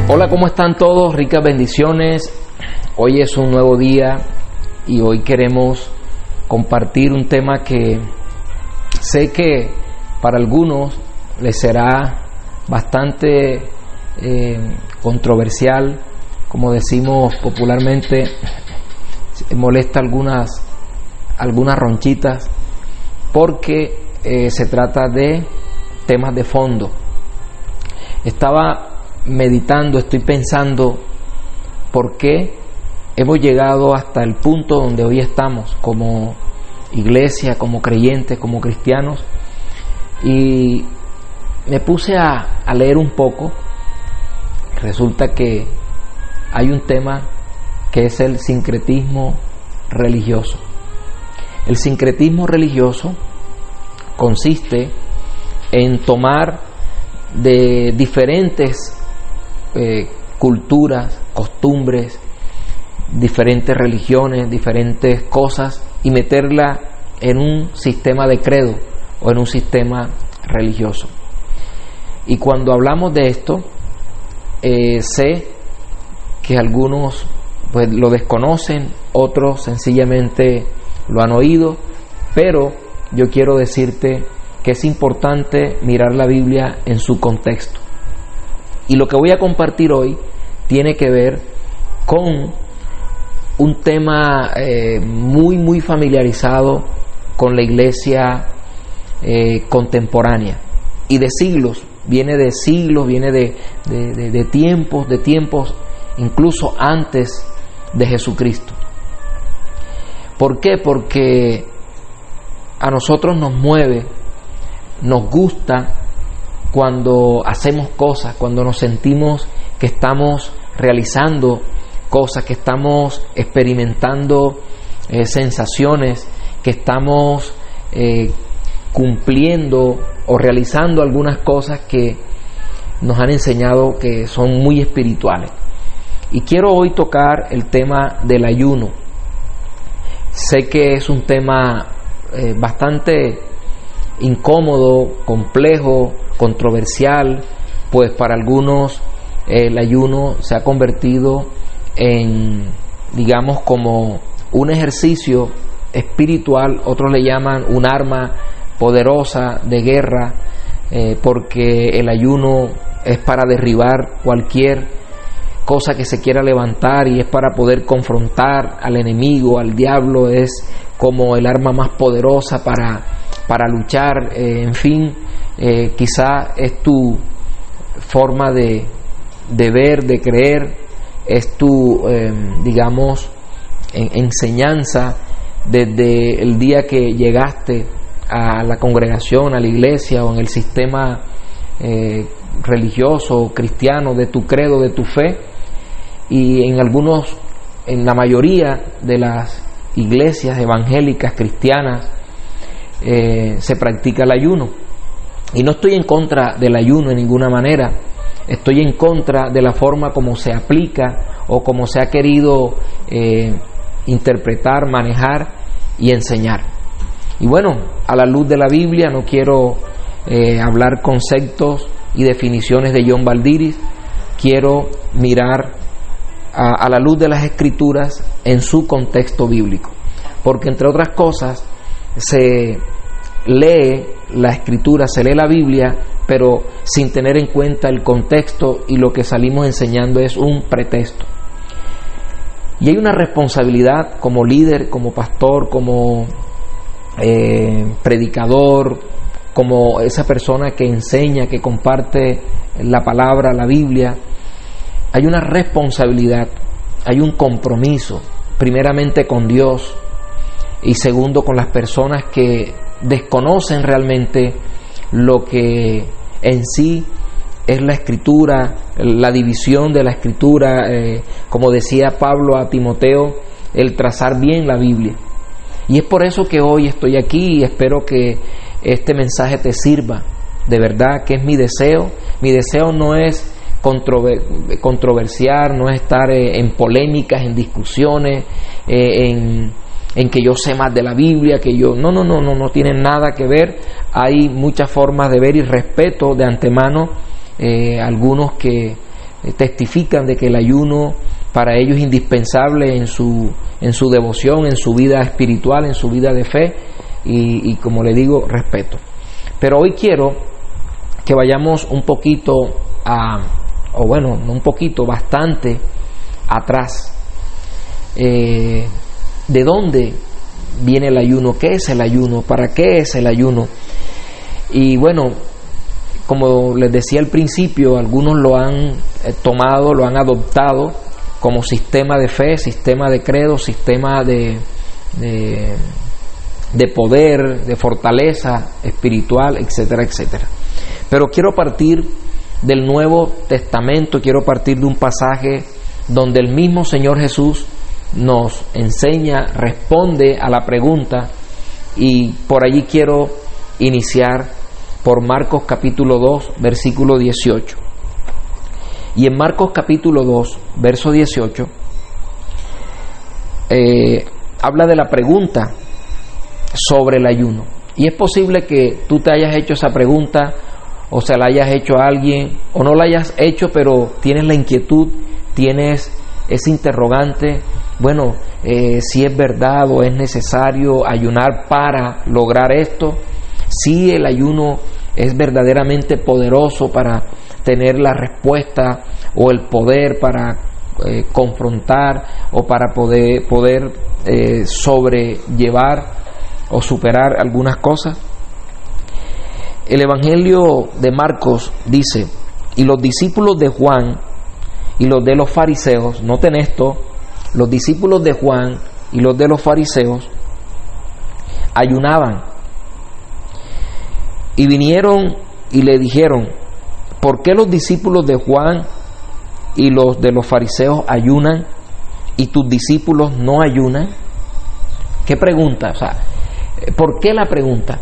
Hola, ¿cómo están todos? Ricas bendiciones. Hoy es un nuevo día y hoy queremos compartir un tema que sé que para algunos les será bastante controversial, como decimos popularmente, molesta algunas ronchitas, porque se trata de temas de fondo. Estaba meditando, estoy pensando por qué hemos llegado hasta el punto donde hoy estamos como iglesia, como creyentes, como cristianos, y me puse a leer un poco. Resulta que hay un tema que es el sincretismo religioso. El sincretismo religioso consiste en tomar de diferentes culturas, costumbres, diferentes religiones, diferentes cosas, y meterla en un sistema de credo o en un sistema religioso. Y cuando hablamos de esto, sé que algunos pues lo desconocen, otros sencillamente lo han oído, pero yo quiero decirte que es importante mirar la Biblia en su contexto. Y lo que voy a compartir hoy tiene que ver con un tema muy familiarizado con la iglesia contemporánea y de siglos, viene de tiempos, incluso antes de Jesucristo. ¿Por qué? Porque a nosotros nos mueve, nos gusta cuando hacemos cosas, cuando nos sentimos que estamos realizando cosas, que estamos experimentando sensaciones, que estamos cumpliendo o realizando algunas cosas que nos han enseñado que son muy espirituales. Y quiero hoy tocar el tema del ayuno. Sé que es un tema bastante incómodo, complejo, controversial, pues para algunos el ayuno se ha convertido en, digamos, como un ejercicio espiritual. Otros le llaman un arma poderosa de guerra, porque el ayuno es para derribar cualquier cosa que se quiera levantar, y es para poder confrontar al enemigo, al diablo. Es como el arma más poderosa para luchar. En fin, quizá es tu forma de ver, de creer, es tu, digamos, enseñanza desde el día que llegaste a la congregación, a la iglesia o en el sistema religioso, cristiano, de tu credo, de tu fe. Y en la mayoría de las iglesias evangélicas cristianas se practica el ayuno. Y no estoy en contra del ayuno en ninguna manera, estoy en contra de la forma como se aplica o como se ha querido interpretar, manejar y enseñar. Y bueno, a la luz de la Biblia, no quiero hablar conceptos y definiciones de John Valdiris, quiero mirar a la luz de las Escrituras en su contexto bíblico, porque entre otras cosas se lee la Escritura, se lee la Biblia, pero sin tener en cuenta el contexto, y lo que salimos enseñando es un pretexto. Y hay una responsabilidad como líder, como pastor, como predicador, como esa persona que enseña, que comparte la palabra, la Biblia. Hay una responsabilidad, hay un compromiso, primeramente con Dios y segundo con las personas que desconocen realmente lo que en sí es la Escritura, la división de la Escritura, como decía Pablo a Timoteo, el trazar bien la Biblia. Y es por eso que hoy estoy aquí y espero que este mensaje te sirva. De verdad que es mi deseo. Mi deseo no es controversiar, no es estar en polémicas, en discusiones, en que yo sé más de la Biblia, que yo... No tiene nada que ver. Hay muchas formas de ver y respeto de antemano algunos que testifican de que el ayuno para ellos es indispensable en su devoción, en su vida espiritual, en su vida de fe y como le digo, respeto. Pero hoy quiero que vayamos un poquito bastante atrás. ¿De dónde viene el ayuno? ¿Qué es el ayuno? ¿Para qué es el ayuno? Y bueno, como les decía al principio, algunos lo han tomado, lo han adoptado como sistema de fe, sistema de credo, sistema de poder, de fortaleza espiritual, etcétera, etcétera. Pero quiero partir del Nuevo Testamento, quiero partir de un pasaje donde el mismo Señor Jesús nos enseña, responde a la pregunta, y por allí quiero iniciar por Marcos capítulo 2, versículo 18. Y en Marcos capítulo 2, verso 18, habla de la pregunta sobre el ayuno. Y es posible que tú te hayas hecho esa pregunta, o se la hayas hecho a alguien, o no la hayas hecho, pero tienes la inquietud, tienes ese interrogante. Bueno, si es verdad o es necesario ayunar para lograr esto, si el ayuno es verdaderamente poderoso para tener la respuesta o el poder para confrontar o para poder sobrellevar o superar algunas cosas. El Evangelio de Marcos dice: y los discípulos de Juan y los de los fariseos, noten esto, los discípulos de Juan y los de los fariseos ayunaban, y vinieron y le dijeron: ¿por qué los discípulos de Juan y los de los fariseos ayunan y tus discípulos no ayunan? ¿Qué pregunta? O sea, ¿por qué la pregunta?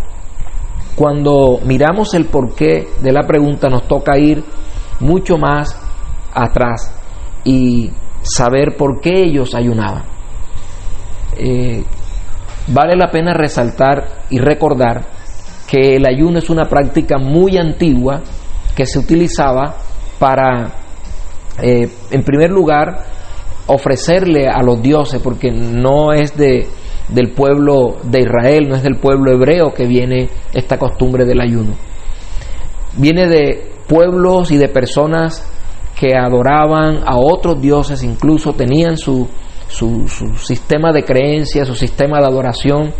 Cuando miramos el porqué de la pregunta, nos toca ir mucho más atrás y saber por qué ellos ayunaban. Vale la pena resaltar y recordar que el ayuno es una práctica muy antigua que se utilizaba para, en primer lugar, ofrecerle a los dioses, porque no es del pueblo de Israel, no es del pueblo hebreo que viene esta costumbre del ayuno. Viene de pueblos y de personas que adoraban a otros dioses, incluso tenían su sistema de creencias, su sistema de adoración,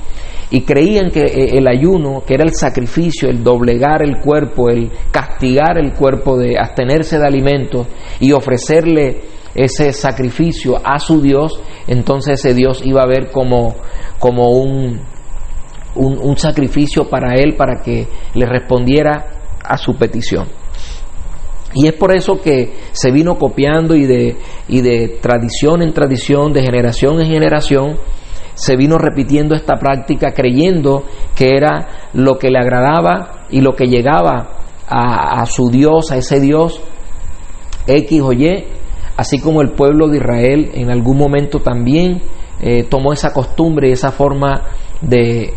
y creían que el ayuno, que era el sacrificio, el doblegar el cuerpo, el castigar el cuerpo, de abstenerse de alimentos y ofrecerle ese sacrificio a su Dios, entonces ese Dios iba a ver como un sacrificio para él, para que le respondiera a su petición. Y es por eso que se vino copiando y de tradición en tradición, de generación en generación, se vino repitiendo esta práctica, creyendo que era lo que le agradaba y lo que llegaba a su Dios, a ese Dios X o Y, así como el pueblo de Israel en algún momento también tomó esa costumbre y esa forma de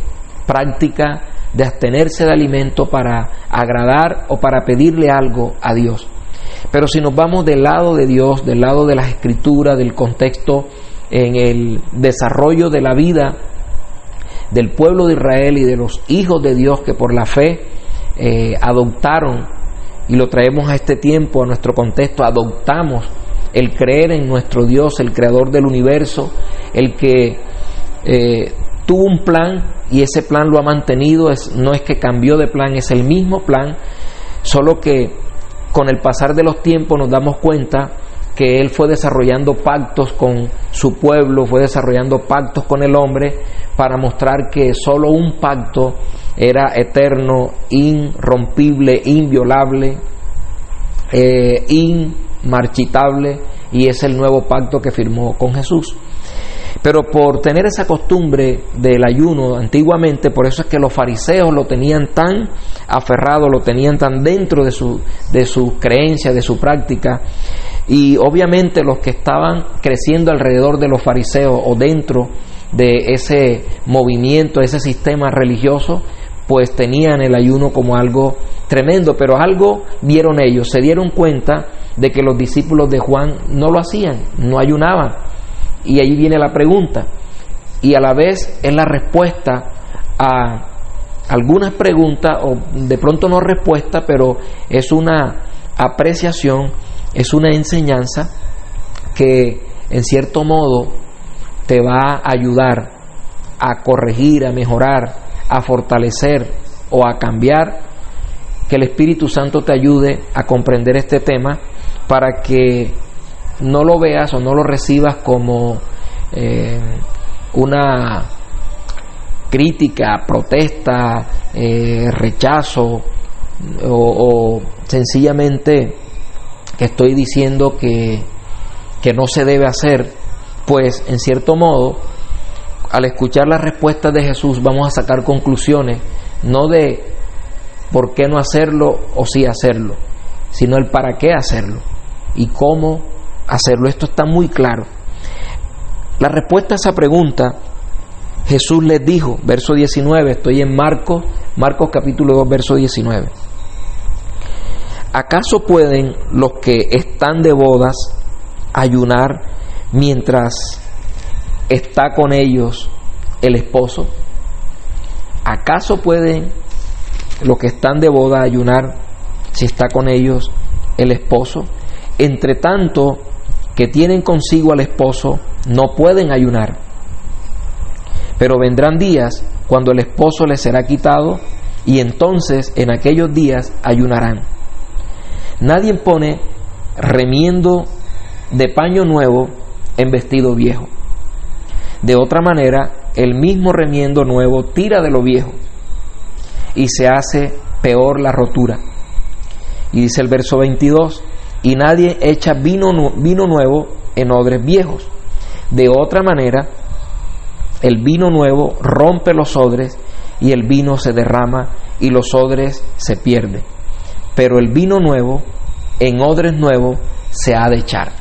práctica de abstenerse de alimento para agradar o para pedirle algo a Dios. Pero si nos vamos del lado de Dios, del lado de las Escrituras, del contexto en el desarrollo de la vida del pueblo de Israel y de los hijos de Dios que por la fe adoptaron, y lo traemos a este tiempo, a nuestro contexto, adoptamos el creer en nuestro Dios, el creador del universo, el que tuvo un plan y ese plan lo ha mantenido, no es que cambió de plan, es el mismo plan, solo que con el pasar de los tiempos nos damos cuenta que Él fue desarrollando pactos con su pueblo, fue desarrollando pactos con el hombre para mostrar que solo un pacto era eterno, irrompible, inviolable, inmarchitable, y es el nuevo pacto que firmó con Jesús. Pero por tener esa costumbre del ayuno antiguamente, por eso es que los fariseos lo tenían tan aferrado, lo tenían tan dentro de su creencia, de su práctica, y obviamente los que estaban creciendo alrededor de los fariseos o dentro de ese movimiento, ese sistema religioso, pues tenían el ayuno como algo tremendo, pero algo vieron ellos, se dieron cuenta de que los discípulos de Juan no lo hacían, no ayunaban. Y ahí viene la pregunta, y a la vez es la respuesta a algunas preguntas, o de pronto no respuesta, pero es una apreciación, es una enseñanza que en cierto modo te va a ayudar a corregir, a mejorar, a fortalecer o a cambiar. Que el Espíritu Santo te ayude a comprender este tema para que no lo veas o no lo recibas como una crítica, protesta, rechazo o sencillamente que estoy diciendo que no se debe hacer. Pues en cierto modo, al escuchar las respuestas de Jesús vamos a sacar conclusiones, no de por qué no hacerlo o sí hacerlo, sino el para qué hacerlo y cómo hacerlo. Esto está muy claro. La respuesta a esa pregunta, Jesús les dijo, verso 19, estoy en Marcos capítulo 2, verso 19. ¿Acaso pueden los que están de bodas ayunar mientras está con ellos el esposo? ¿Acaso pueden los que están de boda ayunar si está con ellos el esposo? Entre tanto que tienen consigo al esposo, no pueden ayunar. Pero vendrán días cuando el esposo les será quitado, y entonces en aquellos días ayunarán. Nadie pone remiendo de paño nuevo en vestido viejo. De otra manera, el mismo remiendo nuevo tira de lo viejo, y se hace peor la rotura. Y dice el verso 22, y nadie echa vino nuevo en odres viejos. De otra manera, el vino nuevo rompe los odres, y el vino se derrama, y los odres se pierden. Pero el vino nuevo en odres nuevos se ha de echar.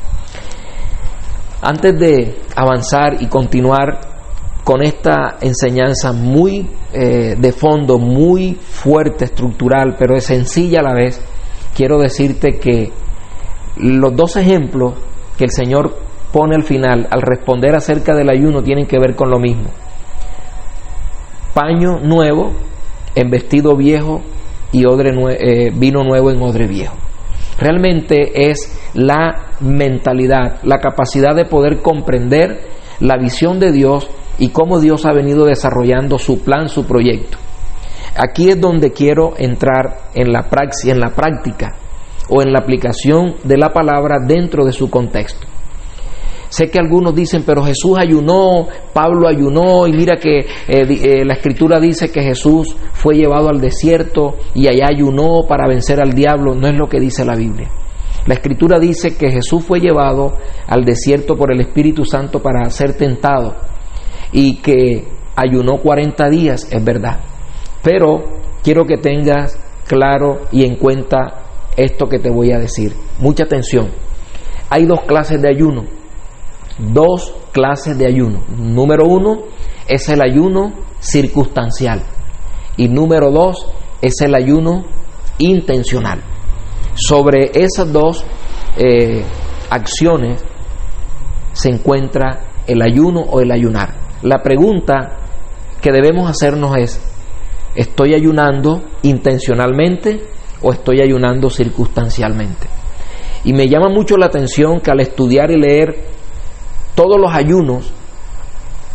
Antes de avanzar y continuar con esta enseñanza muy de fondo, muy fuerte, estructural, pero es sencilla a la vez, quiero decirte que los dos ejemplos que el Señor pone al final, al responder acerca del ayuno, tienen que ver con lo mismo. Paño nuevo en vestido viejo y vino nuevo en odre viejo. Realmente es la mentalidad, la capacidad de poder comprender la visión de Dios y cómo Dios ha venido desarrollando su plan, su proyecto. Aquí es donde quiero entrar en la práctica o en la aplicación de la palabra dentro de su contexto. Sé que algunos dicen, pero Jesús ayunó, Pablo ayunó, y mira que la Escritura dice que Jesús fue llevado al desierto y allá ayunó para vencer al diablo. No es lo que dice la Biblia. La Escritura dice que Jesús fue llevado al desierto por el Espíritu Santo para ser tentado y que ayunó 40 días, es verdad. Pero quiero que tengas claro y en cuenta esto que te voy a decir. Mucha atención. Hay dos clases de ayuno. Dos clases de ayuno. Número 1 es el ayuno circunstancial. Y número 2 es el ayuno intencional. Sobre esas dos acciones se encuentra el ayuno o el ayunar. La pregunta que debemos hacernos es: ¿estoy ayunando intencionalmente o estoy ayunando circunstancialmente? Y me llama mucho la atención que al estudiar y leer todos los ayunos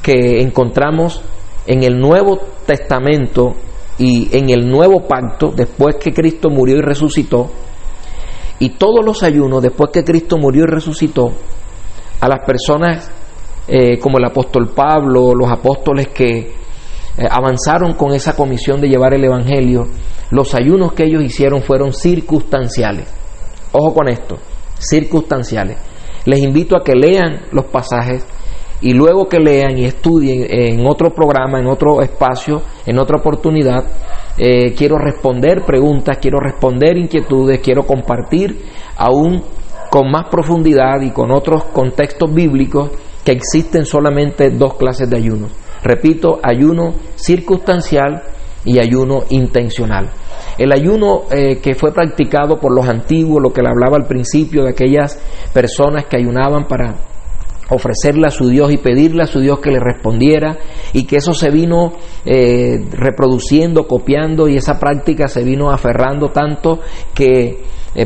que encontramos en el Nuevo Testamento y en el Nuevo Pacto, después que Cristo murió y resucitó, y todos los ayunos después que Cristo murió y resucitó, a las personas como el apóstol Pablo, los apóstoles que avanzaron con esa comisión de llevar el Evangelio, los ayunos que ellos hicieron fueron circunstanciales. Ojo con esto, circunstanciales. Les invito a que lean los pasajes y luego que lean y estudien en otro programa, en otro espacio, en otra oportunidad, quiero responder preguntas, quiero responder inquietudes, quiero compartir aún con más profundidad y con otros contextos bíblicos que existen solamente dos clases de ayunos. Repito, ayuno circunstancial y ayuno intencional. El ayuno que fue practicado por los antiguos, lo que le hablaba al principio de aquellas personas que ayunaban para ofrecerle a su Dios y pedirle a su Dios que le respondiera, y que eso se vino reproduciendo, copiando, y esa práctica se vino aferrando tanto que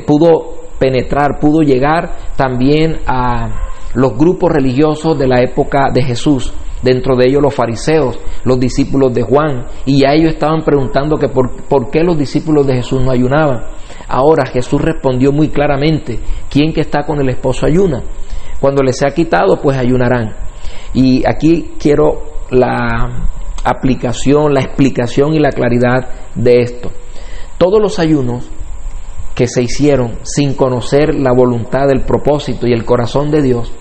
pudo penetrar, pudo llegar también a los grupos religiosos de la época de Jesús, dentro de ellos los fariseos, los discípulos de Juan, y ya ellos estaban preguntando que por qué los discípulos de Jesús no ayunaban. Ahora Jesús respondió muy claramente: ¿quién que está con el esposo ayuna? Cuando les sea quitado, pues ayunarán. Y aquí quiero la aplicación, la explicación y la claridad de esto. Todos los ayunos que se hicieron sin conocer la voluntad, el propósito y el corazón de Dios,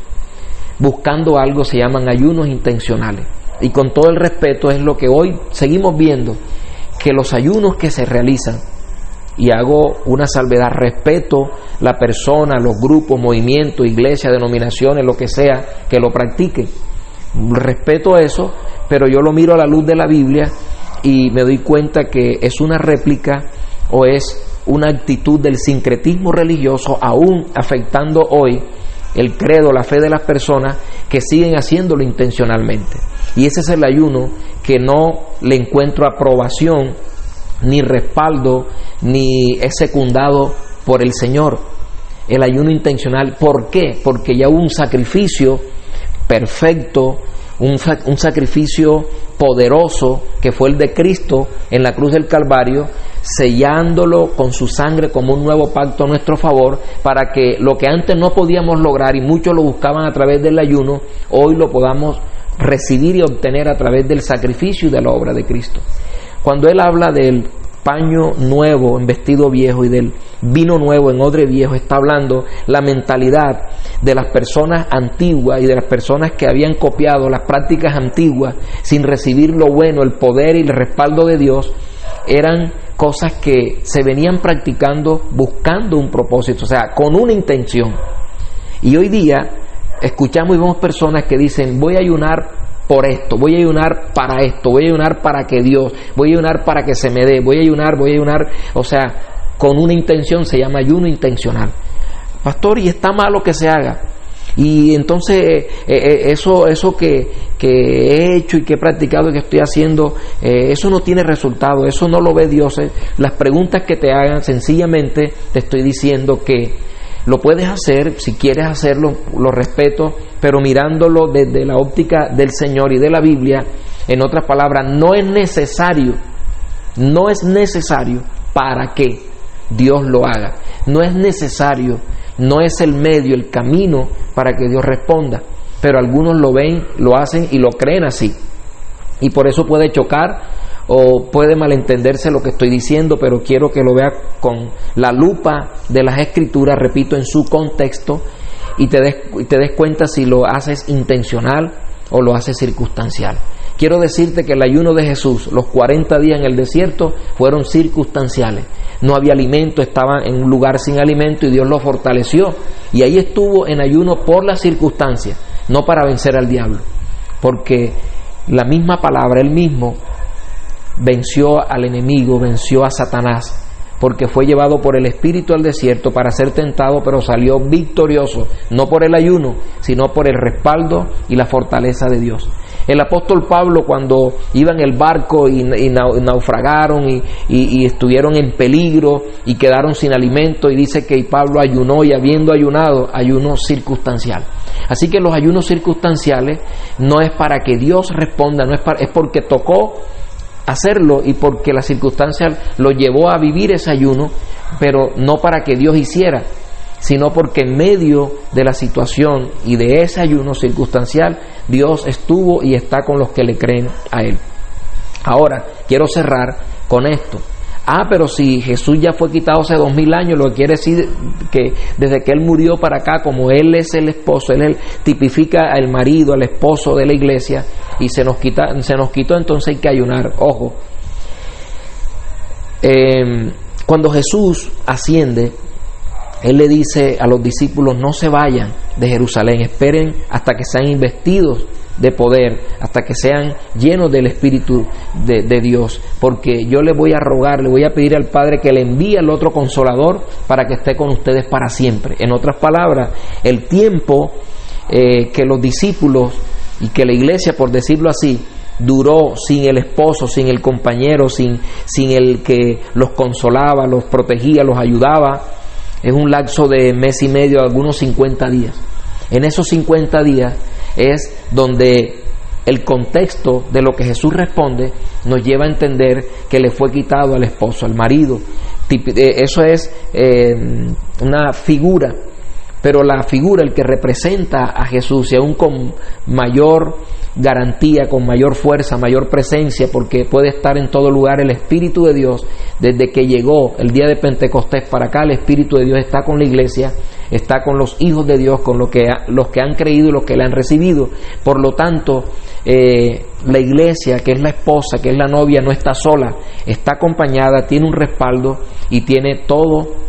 buscando algo, se llaman ayunos intencionales. Y con todo el respeto, es lo que hoy seguimos viendo, que los ayunos que se realizan, y hago una salvedad, respeto la persona, los grupos, movimientos, iglesias, denominaciones, lo que sea, que lo practiquen, respeto eso, pero yo lo miro a la luz de la Biblia y me doy cuenta que es una réplica o es una actitud del sincretismo religioso, aún afectando hoy el credo, la fe de las personas que siguen haciéndolo intencionalmente. Y ese es el ayuno que no le encuentro aprobación, ni respaldo, ni es secundado por el Señor. El ayuno intencional, ¿por qué? Porque ya hubo un sacrificio perfecto, un sacrificio poderoso, que fue el de Cristo en la cruz del Calvario, sellándolo con su sangre como un nuevo pacto a nuestro favor, para que lo que antes no podíamos lograr y muchos lo buscaban a través del ayuno, hoy lo podamos recibir y obtener a través del sacrificio y de la obra de Cristo. Cuando Él habla del paño nuevo en vestido viejo y del vino nuevo en odre viejo, está hablando la mentalidad de las personas antiguas y de las personas que habían copiado las prácticas antiguas sin recibir lo bueno, el poder y el respaldo de Dios. Eran cosas que se venían practicando buscando un propósito, o sea, con una intención. Y hoy día escuchamos y vemos personas que dicen: voy a ayunar por esto, voy a ayunar para esto, voy a ayunar para que Dios, voy a ayunar para que se me dé, voy a ayunar, o sea, con una intención. Se llama ayuno intencional. Pastor, y está malo que se haga. Y entonces eso que he hecho y que he practicado y que estoy haciendo, eso no tiene resultado, eso no lo ve Dios. Las preguntas que te hagan, sencillamente te estoy diciendo que lo puedes hacer, si quieres hacerlo, lo respeto, pero mirándolo desde la óptica del Señor y de la Biblia. En otras palabras, no es necesario para que Dios lo haga, no es necesario, no es el medio, el camino para que Dios responda, pero algunos lo ven, lo hacen y lo creen así, y por eso puede chocar o puede malentenderse lo que estoy diciendo, pero quiero que lo veas con la lupa de las Escrituras, repito, en su contexto, y te des cuenta si lo haces intencional o lo haces circunstancial. Quiero decirte que el ayuno de Jesús, los 40 días en el desierto, fueron circunstanciales. No había alimento, estaba en un lugar sin alimento y Dios lo fortaleció. Y ahí estuvo en ayuno por las circunstancias, no para vencer al diablo. Porque la misma palabra, Él mismo venció al enemigo, venció a Satanás, porque fue llevado por el Espíritu al desierto para ser tentado, pero salió victorioso, no por el ayuno, sino por el respaldo y la fortaleza de Dios. El apóstol Pablo, cuando iba en el barco y naufragaron y estuvieron en peligro y quedaron sin alimento, y dice que Pablo ayunó, y habiendo ayunado, ayuno circunstancial. Así que los ayunos circunstanciales no es para que Dios responda, es porque tocó hacerlo y porque la circunstancia lo llevó a vivir ese ayuno, pero no para que Dios hiciera, sino porque en medio de la situación y de ese ayuno circunstancial, Dios estuvo y está con los que le creen a Él. Ahora, quiero cerrar con esto. Pero si Jesús ya fue quitado hace 2000 años, lo que quiere decir que desde que Él murió para acá, como Él es el esposo, Él tipifica al marido, al esposo de la iglesia, y se nos quitó, entonces hay que ayunar. Ojo, cuando Jesús asciende, Él le dice a los discípulos: no se vayan de Jerusalén, esperen hasta que sean investidos de poder, hasta que sean llenos del Espíritu de Dios, porque yo le voy a rogar, le voy a pedir al Padre que le envíe al otro Consolador para que esté con ustedes para siempre. En otras palabras, el tiempo que los discípulos y que la iglesia, por decirlo así, duró sin el esposo, sin el compañero, sin el que los consolaba, los protegía, los ayudaba, es un lapso de mes y medio, algunos 50 días. En esos 50 días es donde el contexto de lo que Jesús responde nos lleva a entender que le fue quitado al esposo, al marido. Eso es una figura, pero la figura, el que representa a Jesús, y aún con mayor garantía, con mayor fuerza, mayor presencia, porque puede estar en todo lugar el Espíritu de Dios. Desde que llegó el día de Pentecostés para acá, el Espíritu de Dios está con la iglesia, está con los hijos de Dios, con los que han creído y los que le han recibido. Por lo tanto, la iglesia, que es la esposa, que es la novia, no está sola, está acompañada, tiene un respaldo y tiene todo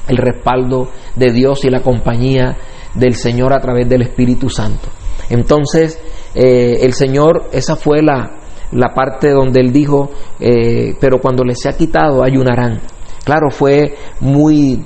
el respaldo de Dios y la compañía del Señor a través del Espíritu Santo. Entonces, el Señor, esa fue la parte donde Él dijo, pero cuando les sea quitado, ayunarán. Claro, fue muy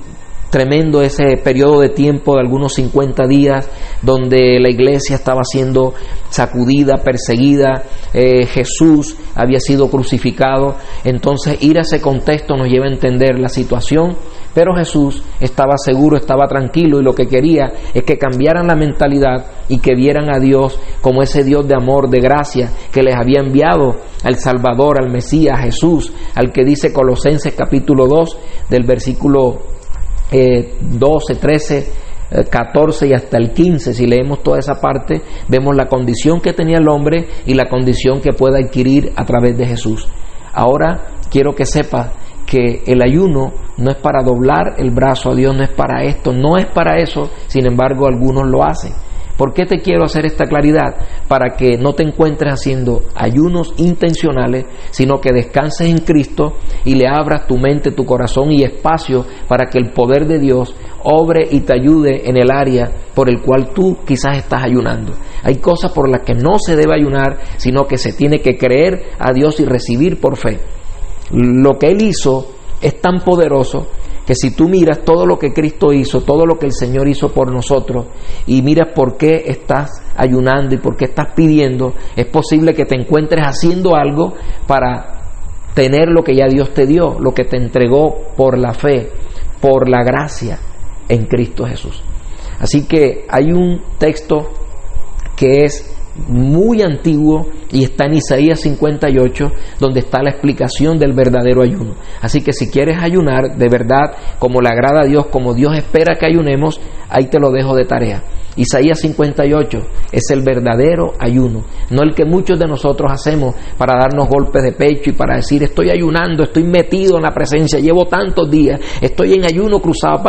tremendo ese periodo de tiempo de algunos 50 días donde la iglesia estaba siendo sacudida, perseguida. Jesús había sido crucificado. Entonces, ir a ese contexto nos lleva a entender la situación, pero Jesús estaba seguro, estaba tranquilo, y lo que quería es que cambiaran la mentalidad y que vieran a Dios como ese Dios de amor, de gracia, que les había enviado al Salvador, al Mesías, a Jesús, al que dice Colosenses capítulo 2 del versículo 12, 13, 14 y hasta el 15. Si leemos toda esa parte, vemos la condición que tenía el hombre y la condición que puede adquirir a través de Jesús. Ahora quiero que sepas que el ayuno no es para doblar el brazo a Dios, no es para esto, no es para eso. Sin embargo, algunos lo hacen. ¿Por qué te quiero hacer esta claridad? Para que no te encuentres haciendo ayunos intencionales, sino que descanses en Cristo y le abras tu mente, tu corazón y espacio para que el poder de Dios obre y te ayude en el área por el cual tú quizás estás ayunando. Hay cosas por las que no se debe ayunar, sino que se tiene que creer a Dios y recibir por fe. Lo que Él hizo es tan poderoso que si tú miras todo lo que Cristo hizo, todo lo que el Señor hizo por nosotros, y miras por qué estás ayunando y por qué estás pidiendo, es posible que te encuentres haciendo algo para tener lo que ya Dios te dio, lo que te entregó por la fe, por la gracia en Cristo Jesús. Así que hay un texto que es muy antiguo y está en Isaías 58, donde está la explicación del verdadero ayuno. Así que si quieres ayunar de verdad, como le agrada a Dios, como Dios espera que ayunemos, ahí te lo dejo de tarea. Isaías 58 es el verdadero ayuno, no el que muchos de nosotros hacemos para darnos golpes de pecho y para decir estoy ayunando, estoy metido en la presencia, llevo tantos días, estoy en ayuno cruzado,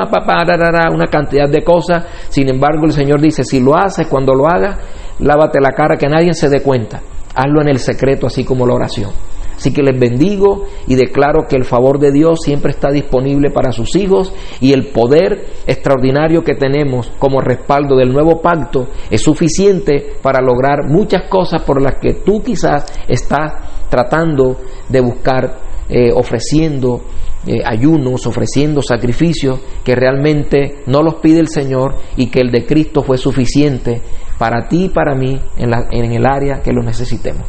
una cantidad de cosas. Sin embargo, el Señor dice, si lo haces, cuando lo hagas, lávate la cara, que nadie se dé cuenta. Hazlo en el secreto, así como la oración. Así que les bendigo y declaro que el favor de Dios siempre está disponible para sus hijos, y el poder extraordinario que tenemos como respaldo del nuevo pacto es suficiente para lograr muchas cosas por las que tú quizás estás tratando de buscar, ofreciendo ayunos, ofreciendo sacrificios que realmente no los pide el Señor, y que el de Cristo fue suficiente para ti y para mí en el área que lo necesitemos.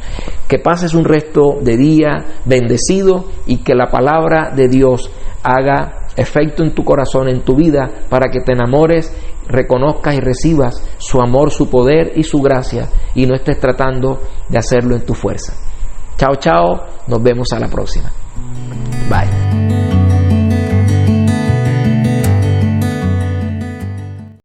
Que pases un resto de día bendecido y que la palabra de Dios haga efecto en tu corazón, en tu vida, para que te enamores, reconozcas y recibas su amor, su poder y su gracia, y no estés tratando de hacerlo en tu fuerza. Chao, chao, nos vemos a la próxima. Bye.